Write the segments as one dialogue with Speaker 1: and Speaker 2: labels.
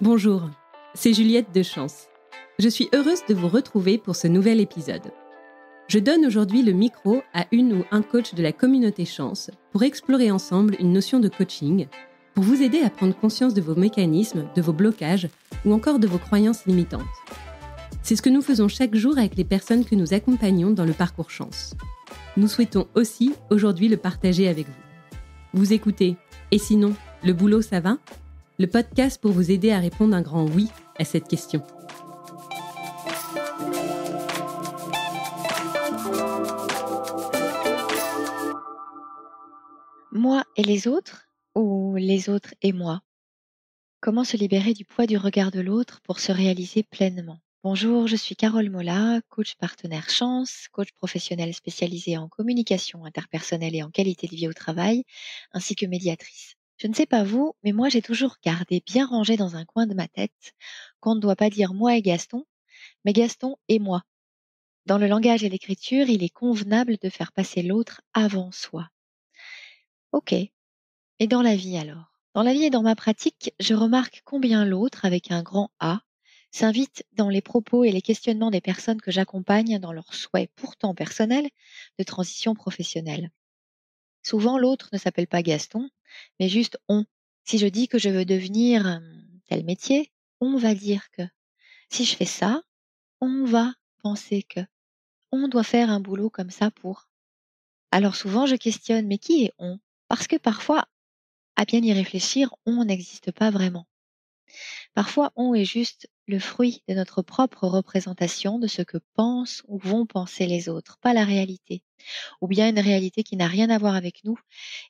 Speaker 1: Bonjour, c'est Juliette de Chance. Je suis heureuse de vous retrouver pour ce nouvel épisode. Je donne aujourd'hui le micro à une ou un coach de la communauté Chance pour explorer ensemble une notion de coaching, pour vous aider à prendre conscience de vos mécanismes, de vos blocages ou encore de vos croyances limitantes. C'est ce que nous faisons chaque jour avec les personnes que nous accompagnons dans le parcours Chance. Nous souhaitons aussi aujourd'hui le partager avec vous. Vous écoutez « Et sinon, le boulot ça va ?» Le podcast pour vous aider à répondre un grand oui à cette question.
Speaker 2: Moi et les autres ou les autres et moi? Comment se libérer du poids du regard de l'autre pour se réaliser pleinement? Bonjour, je suis Carole Mola, coach partenaire Chance, coach professionnel spécialisé en communication interpersonnelle et en qualité de vie au travail, ainsi que médiatrice. Je ne sais pas vous, mais moi j'ai toujours gardé bien rangé dans un coin de ma tête qu'on ne doit pas dire moi et Gaston, mais Gaston et moi. Dans le langage et l'écriture, il est convenable de faire passer l'autre avant soi. Ok. Et dans la vie alors? Dans la vie et dans ma pratique, je remarque combien l'autre, avec un grand A, s'invite dans les propos et les questionnements des personnes que j'accompagne dans leurs souhaits pourtant personnels de transition professionnelle. Souvent, l'autre ne s'appelle pas Gaston, mais juste on. Si je dis que je veux devenir tel métier, on va dire que. Si je fais ça, on va penser que. On doit faire un boulot comme ça pour. Alors souvent, je questionne, mais qui est on? Parce que parfois, à bien y réfléchir, on n'existe pas vraiment. Parfois, on est juste le fruit de notre propre représentation de ce que pensent ou vont penser les autres, pas la réalité. Ou bien une réalité qui n'a rien à voir avec nous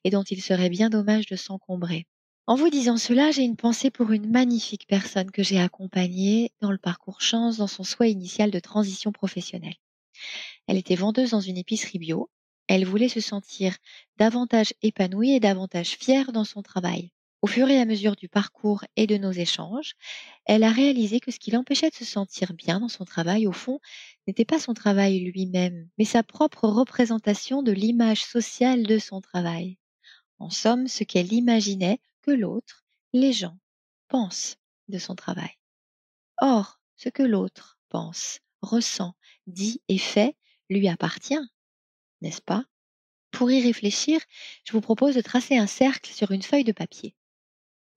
Speaker 2: et dont il serait bien dommage de s'encombrer. En vous disant cela, j'ai une pensée pour une magnifique personne que j'ai accompagnée dans le parcours Chance dans son souhait initial de transition professionnelle. Elle était vendeuse dans une épicerie bio. Elle voulait se sentir davantage épanouie et davantage fière dans son travail. Au fur et à mesure du parcours et de nos échanges, elle a réalisé que ce qui l'empêchait de se sentir bien dans son travail, au fond, n'était pas son travail lui-même, mais sa propre représentation de l'image sociale de son travail. En somme, ce qu'elle imaginait que l'autre, les gens, pensent de son travail. Or, ce que l'autre pense, ressent, dit et fait lui appartient, n'est-ce pas? Pour y réfléchir, je vous propose de tracer un cercle sur une feuille de papier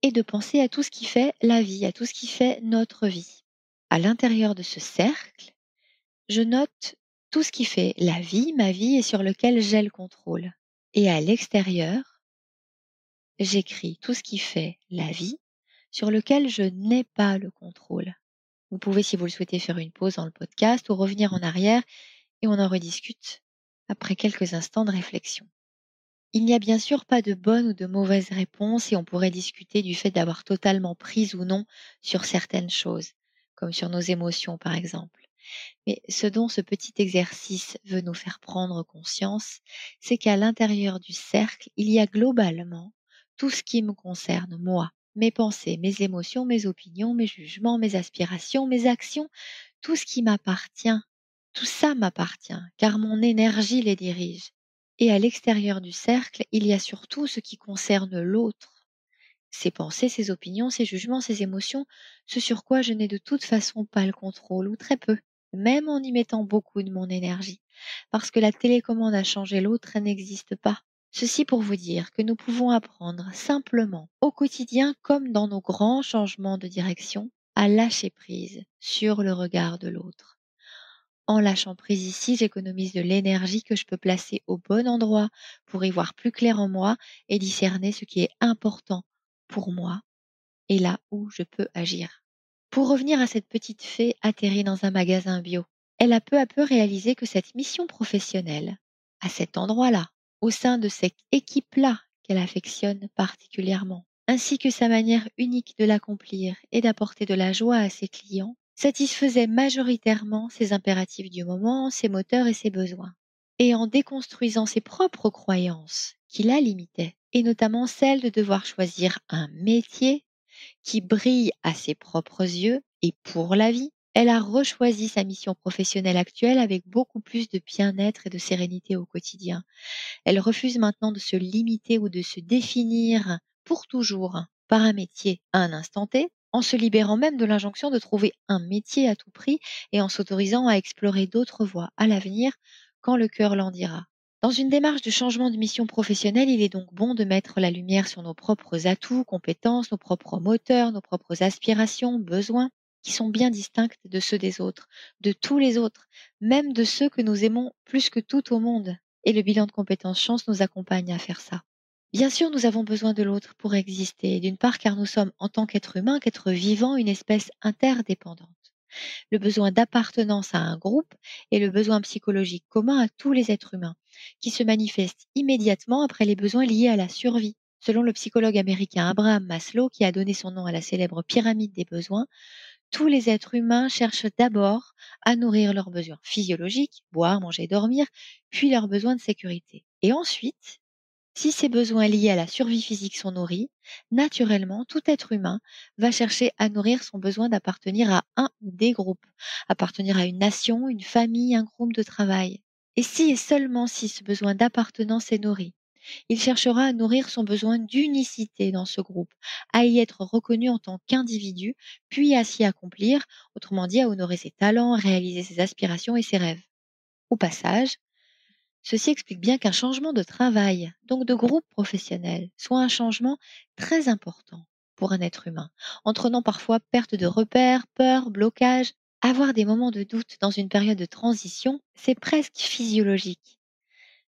Speaker 2: et de penser à tout ce qui fait la vie, à tout ce qui fait notre vie. À l'intérieur de ce cercle, je note tout ce qui fait la vie, ma vie et sur lequel j'ai le contrôle. Et à l'extérieur, j'écris tout ce qui fait la vie, sur lequel je n'ai pas le contrôle. Vous pouvez, si vous le souhaitez, faire une pause dans le podcast ou revenir en arrière et on en rediscute après quelques instants de réflexion. Il n'y a bien sûr pas de bonne ou de mauvaise réponse et on pourrait discuter du fait d'avoir totalement prise ou non sur certaines choses, comme sur nos émotions par exemple. Mais ce dont ce petit exercice veut nous faire prendre conscience, c'est qu'à l'intérieur du cercle, il y a globalement tout ce qui me concerne, moi, mes pensées, mes émotions, mes opinions, mes jugements, mes aspirations, mes actions, tout ce qui m'appartient. Tout ça m'appartient, car mon énergie les dirige. Et à l'extérieur du cercle, il y a surtout ce qui concerne l'autre. Ses pensées, ses opinions, ses jugements, ses émotions, ce sur quoi je n'ai de toute façon pas le contrôle, ou très peu, même en y mettant beaucoup de mon énergie. Parce que la télécommande à changer l'autre n'existe pas. Ceci pour vous dire que nous pouvons apprendre simplement, au quotidien comme dans nos grands changements de direction, à lâcher prise sur le regard de l'autre. En lâchant prise ici, j'économise de l'énergie que je peux placer au bon endroit pour y voir plus clair en moi et discerner ce qui est important pour moi et là où je peux agir. Pour revenir à cette petite fée atterrie dans un magasin bio, elle a peu à peu réalisé que cette mission professionnelle, à cet endroit-là, au sein de cette équipe-là qu'elle affectionne particulièrement, ainsi que sa manière unique de l'accomplir et d'apporter de la joie à ses clients, satisfaisait majoritairement ses impératifs du moment, ses moteurs et ses besoins. Et en déconstruisant ses propres croyances qui la limitaient, et notamment celle de devoir choisir un métier qui brille à ses propres yeux et pour la vie, elle a rechoisi sa mission professionnelle actuelle avec beaucoup plus de bien-être et de sérénité au quotidien. Elle refuse maintenant de se limiter ou de se définir pour toujours par un métier à un instant T, en se libérant même de l'injonction de trouver un métier à tout prix et en s'autorisant à explorer d'autres voies à l'avenir quand le cœur l'en dira. Dans une démarche de changement de mission professionnelle, il est donc bon de mettre la lumière sur nos propres atouts, compétences, nos propres moteurs, nos propres aspirations, besoins, qui sont bien distincts de ceux des autres, de tous les autres, même de ceux que nous aimons plus que tout au monde. Et le bilan de compétences chance nous accompagne à faire ça. Bien sûr, nous avons besoin de l'autre pour exister, d'une part car nous sommes en tant qu'être humain, qu'être vivant, une espèce interdépendante. Le besoin d'appartenance à un groupe est le besoin psychologique commun à tous les êtres humains, qui se manifeste immédiatement après les besoins liés à la survie. Selon le psychologue américain Abraham Maslow, qui a donné son nom à la célèbre pyramide des besoins, tous les êtres humains cherchent d'abord à nourrir leurs besoins physiologiques, boire, manger, dormir, puis leurs besoins de sécurité. Et ensuite, si ces besoins liés à la survie physique sont nourris, naturellement, tout être humain va chercher à nourrir son besoin d'appartenir à un ou des groupes, appartenir à une nation, une famille, un groupe de travail. Et si et seulement si ce besoin d'appartenance est nourri, il cherchera à nourrir son besoin d'unicité dans ce groupe, à y être reconnu en tant qu'individu, puis à s'y accomplir, autrement dit à honorer ses talents, à réaliser ses aspirations et ses rêves. Au passage, ceci explique bien qu'un changement de travail, donc de groupe professionnel, soit un changement très important pour un être humain, entraînant parfois perte de repères, peur, blocage. Avoir des moments de doute dans une période de transition, c'est presque physiologique.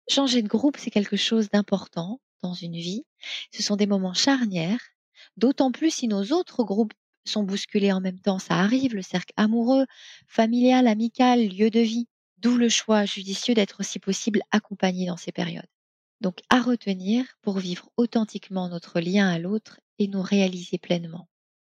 Speaker 2: Changer de groupe, c'est quelque chose d'important dans une vie. Ce sont des moments charnières, d'autant plus si nos autres groupes sont bousculés en même temps. Ça arrive, le cercle amoureux, familial, amical, lieu de vie. D'où le choix judicieux d'être si possible accompagné dans ces périodes. Donc à retenir pour vivre authentiquement notre lien à l'autre et nous réaliser pleinement.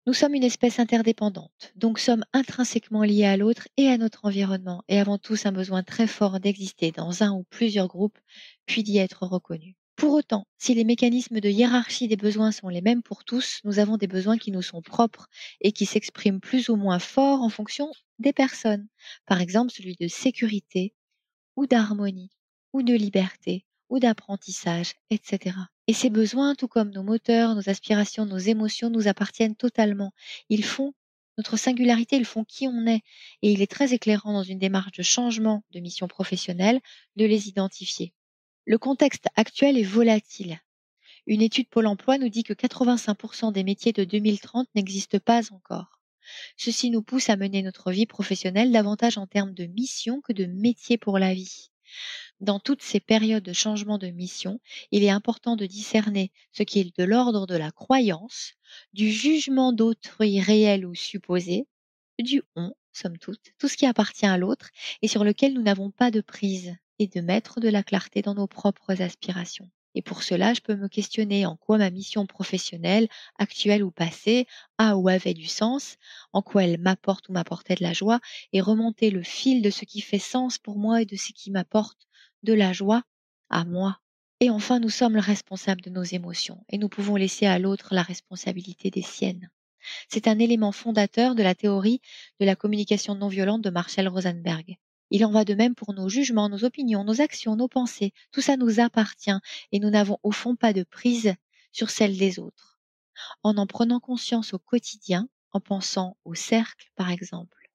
Speaker 2: Nous sommes une espèce interdépendante, donc sommes intrinsèquement liés à l'autre et à notre environnement et avons tous un besoin très fort d'exister dans un ou plusieurs groupes, puis d'y être reconnus. Pour autant, si les mécanismes de hiérarchie des besoins sont les mêmes pour tous, nous avons des besoins qui nous sont propres et qui s'expriment plus ou moins fort en fonction des personnes. Par exemple, celui de sécurité ou d'harmonie ou de liberté ou d'apprentissage, etc. Et ces besoins, tout comme nos moteurs, nos aspirations, nos émotions, nous appartiennent totalement. Ils font notre singularité, ils font qui on est. Et il est très éclairant dans une démarche de changement de mission professionnelle de les identifier. Le contexte actuel est volatile. Une étude Pôle emploi nous dit que 85% des métiers de 2030 n'existent pas encore. Ceci nous pousse à mener notre vie professionnelle davantage en termes de mission que de métier pour la vie. Dans toutes ces périodes de changement de mission, il est important de discerner ce qui est de l'ordre de la croyance, du jugement d'autrui réel ou supposé, du on, somme toute, tout ce qui appartient à l'autre et sur lequel nous n'avons pas de prise, et de mettre de la clarté dans nos propres aspirations. Et pour cela, je peux me questionner en quoi ma mission professionnelle, actuelle ou passée, a ou avait du sens, en quoi elle m'apporte ou m'apportait de la joie, et remonter le fil de ce qui fait sens pour moi et de ce qui m'apporte de la joie à moi. Et enfin, nous sommes le responsable de nos émotions et nous pouvons laisser à l'autre la responsabilité des siennes. C'est un élément fondateur de la théorie de la communication non violente de Marshall Rosenberg. Il en va de même pour nos jugements, nos opinions, nos actions, nos pensées. Tout ça nous appartient et nous n'avons au fond pas de prise sur celle des autres. En prenant conscience au quotidien, en pensant au cercle par exemple,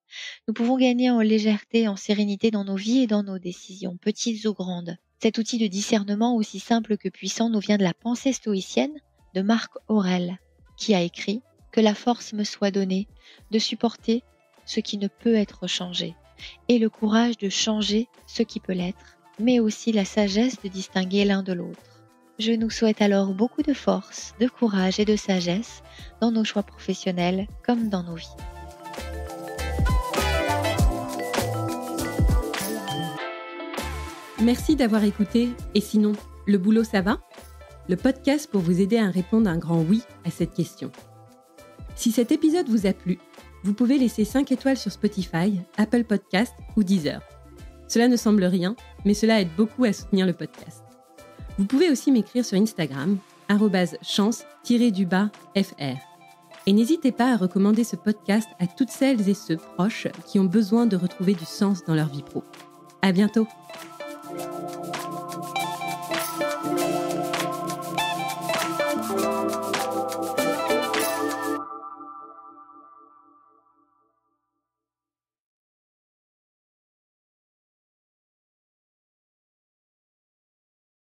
Speaker 2: nous pouvons gagner en légèreté, en sérénité dans nos vies et dans nos décisions, petites ou grandes. Cet outil de discernement aussi simple que puissant nous vient de la pensée stoïcienne de Marc Aurèle, qui a écrit « Que la force me soit donnée de supporter ce qui ne peut être changé, et le courage de changer ce qui peut l'être, mais aussi la sagesse de distinguer l'un de l'autre. » Je nous souhaite alors beaucoup de force, de courage et de sagesse dans nos choix professionnels comme dans nos vies.
Speaker 1: Merci d'avoir écouté Et sinon, le boulot ça va ? Le podcast pour vous aider à répondre un grand oui à cette question. Si cet épisode vous a plu, vous pouvez laisser 5 étoiles sur Spotify, Apple Podcasts ou Deezer. Cela ne semble rien, mais cela aide beaucoup à soutenir le podcast. Vous pouvez aussi m'écrire sur Instagram, @chance_fr. Et n'hésitez pas à recommander ce podcast à toutes celles et ceux proches qui ont besoin de retrouver du sens dans leur vie pro. À bientôt!